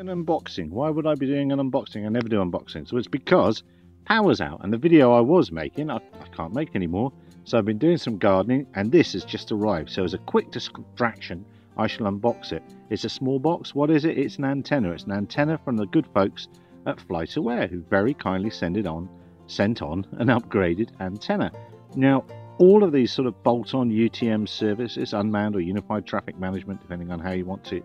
An unboxing. Why would I be doing an unboxing? I never do unboxings. So it's because power's out, and the video I was making I can't make anymore. So I've been doing some gardening, and this has just arrived. So as a quick distraction, I shall unbox it. It's a small box. What is it? It's an antenna. It's an antenna from the good folks at FlightAware, who very kindly sent on an upgraded antenna. Now, all of these sort of bolt-on UTM services, unmanned or unified traffic management, depending on how you want to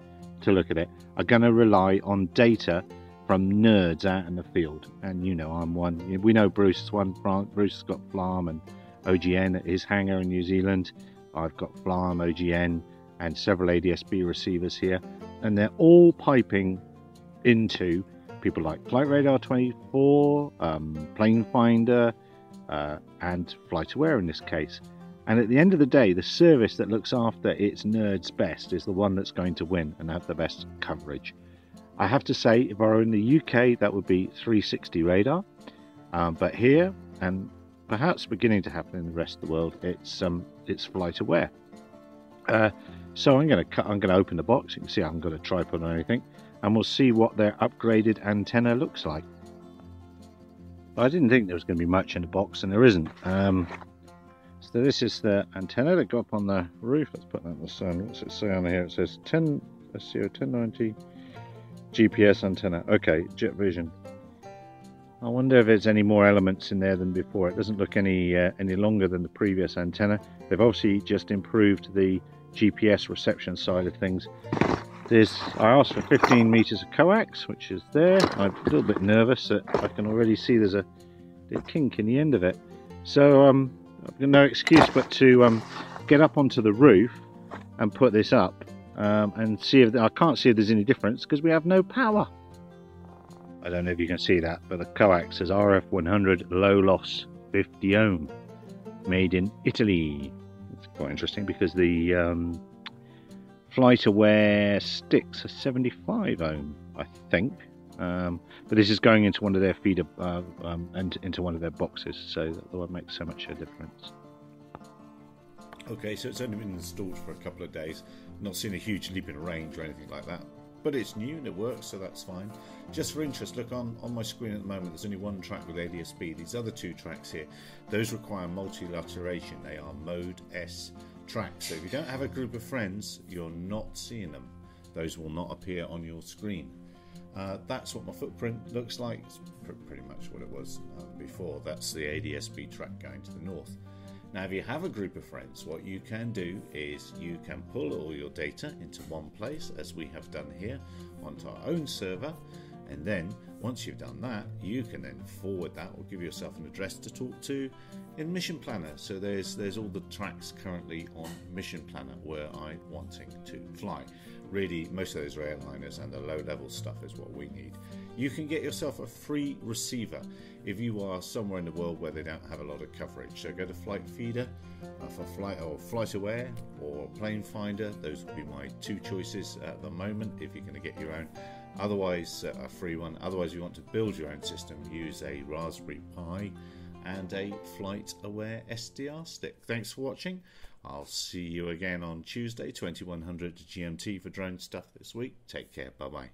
look at it, are going to rely on data from nerds out in the field. And you know, I'm one. We know Bruce is one. Bruce has got FLARM and OGN at his hangar in New Zealand. I've got FLARM, OGN, and several ADSB receivers here, and they're all piping into people like FlightRadar 24, PlaneFinder, and FlightAware in this case. And at the end of the day, the service that looks after its nerds best is the one that's going to win and have the best coverage. I have to say, if I were in the UK, that would be 360 radar, but here, and perhaps beginning to happen in the rest of the world, it's FlightAware. So I'm going to open the box. You can see I haven't got a tripod or anything, and we'll see what their upgraded antenna looks like. I didn't think there was going to be much in the box, and there isn't. So this is the antenna that got up on the roof. Let's put that in the sun. What's it say on here? It says 1090 GPS antenna. Okay, jet vision. I wonder if there's any more elements in there than before. It doesn't look any longer than the previous antenna. They've obviously just improved the GPS reception side of things. I asked for 15 meters of coax, which is there. I'm a little bit nervous that I can already see there's a kink in the end of it. So I've got no excuse but to get up onto the roof and put this up and see if I can't see if there's any difference because we have no power. I don't know if you can see that, but the coax says RF100 low loss 50 ohm, made in Italy. It's quite interesting because the FlightAware sticks are 75 ohm, I think. But this is going into one of their feeder and into one of their boxes, so that won't make so much a difference. Okay, so it's only been installed for a couple of days. Not seen a huge leap in range or anything like that. But it's new and it works, so that's fine. Just for interest, look on my screen at the moment, there's only one track with ADSB. These other two tracks here, those require multilateration. They are Mode S tracks. So if you don't have a group of friends, you're not seeing them. Those will not appear on your screen. That's what my footprint looks like. It's pretty much what it was before. That's the ADSB track going to the north. Now, if you have a group of friends, what you can do is you can pull all your data into one place, as we have done here, onto our own server, and then once you've done that, you can then forward that or give yourself an address to talk to in Mission Planner. So there's all the tracks currently on Mission Planner where I'm wanting to fly. Really, most of those are airliners, and the low-level stuff is what we need. You can get yourself a free receiver if you are somewhere in the world where they don't have a lot of coverage. So go to FlightFeeder for FlightAware or PlaneFinder. Those would be my two choices at the moment if you're going to get your own. Otherwise, a free one. Otherwise, if you want to build your own system, use a Raspberry Pi and a FlightAware SDR stick. Thanks for watching. I'll see you again on Tuesday, 2100 GMT for drone stuff this week. Take care. Bye-bye.